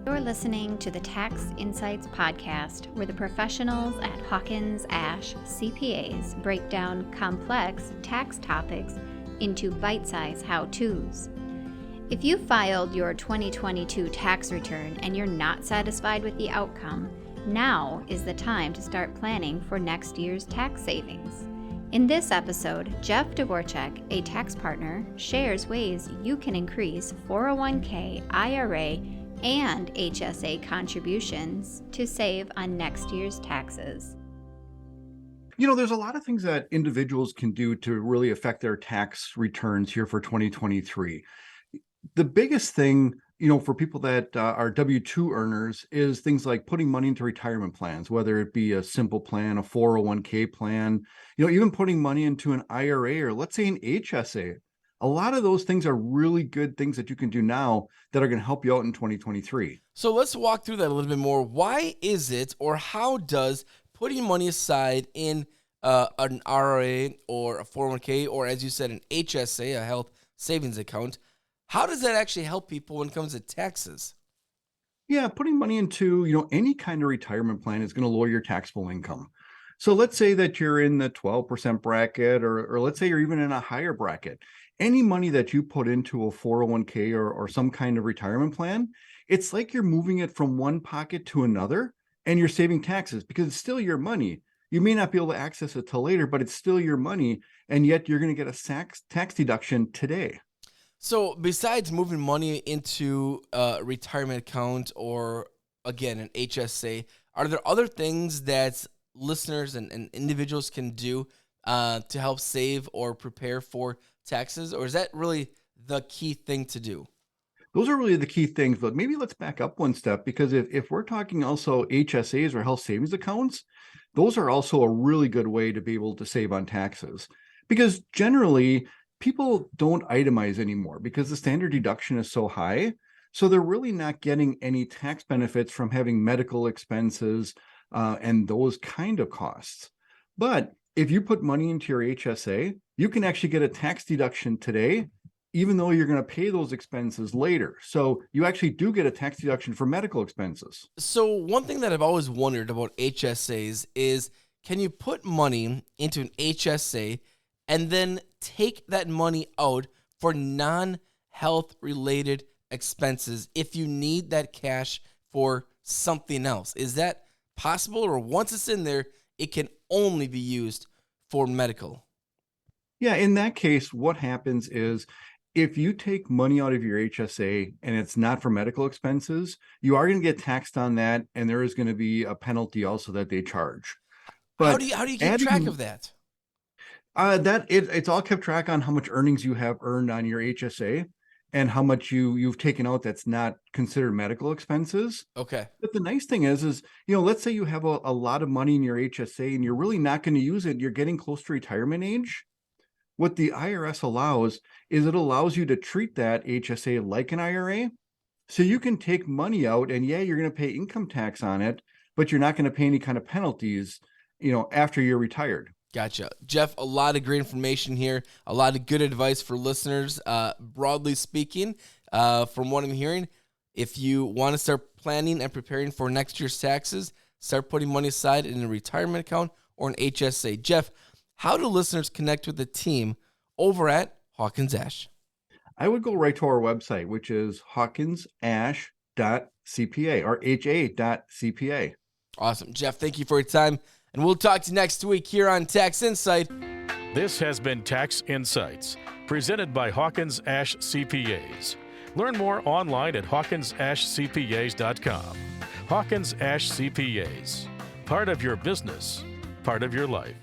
You're listening to the Tax Insights Podcast, where the professionals at Hawkins Ash CPAs break down complex tax topics into bite-sized how-tos. If you filed your 2022 tax return and you're not satisfied with the outcome, now is the time to start planning for next year's tax savings. In this episode, Jeff Dvorachek, a tax partner, shares ways you can increase 401k, IRA, and HSA contributions to save on next year's taxes. You know, there's a lot of things that individuals can do to really affect their tax returns here for 2023. The biggest thing, for people that are W-2 earners is things like putting money into retirement plans, whether it be a simple plan, a 401k plan, even putting money into an IRA or let's say an HSA. A lot of those things are really good things that you can do now that are going to help you out in 2023. So let's walk through that a little bit more. Why is it, or how does putting money aside in an IRA or a 401k, or as you said, an HSA, a health savings account, how does that actually help people when it comes to taxes? Yeah, putting money into, any kind of retirement plan is going to lower your taxable income. So let's say that you're in the 12% bracket, or let's say you're even in a higher bracket. Any money that you put into a 401k or some kind of retirement plan, it's like you're moving it from one pocket to another and you're saving taxes because it's still your money. You may not be able to access it till later, but it's still your money. And yet you're going to get a tax deduction today. So besides moving money into a retirement account or, again, an HSA, are there other things that listeners and individuals can do to help save or prepare for taxes? Or is that really the key thing to do? Those are really the key things, but maybe let's back up one step, because if we're talking also HSAs or health savings accounts, those are also a really good way to be able to save on taxes. Because generally, people don't itemize anymore because the standard deduction is so high. So they're really not getting any tax benefits from having medical expenses and those kind of costs. But if you put money into your HSA, you can actually get a tax deduction today, even though you're going to pay those expenses later. So you actually do get a tax deduction for medical expenses. So one thing that I've always wondered about HSAs is, can you put money into an HSA and then take that money out for non-health related expenses if you need that cash for something else? Is that possible, or once it's in there, it can only be used for medical? Yeah, in that case, what happens is if you take money out of your HSA and it's not for medical expenses, you are going to get taxed on that, and there is going to be a penalty also that they charge. But how do you keep track of that? It's all kept track on how much earnings you have earned on your HSA and how much you've taken out that's not considered medical expenses. Okay. But the nice thing is let's say you have a lot of money in your HSA and you're really not going to use it. You're getting close to retirement age. What the IRS allows is it allows you to treat that HSA like an IRA. So you can take money out and you're going to pay income tax on it, but you're not going to pay any kind of penalties, after you're retired. Gotcha. Jeff, a lot of great information here, a lot of good advice for listeners. Broadly speaking, from what I'm hearing, if you want to start planning and preparing for next year's taxes, start putting money aside in a retirement account or an HSA. Jeff, how do listeners connect with the team over at Hawkins Ash? I would go right to our website, which is hawkinsash.cpa or ha.cpa. Awesome. Jeff, thank you for your time. And we'll talk to you next week here on Tax Insight. This has been Tax Insights, presented by Hawkins Ash CPAs. Learn more online at hawkinsashcpas.com. Hawkins Ash CPAs, part of your business, part of your life.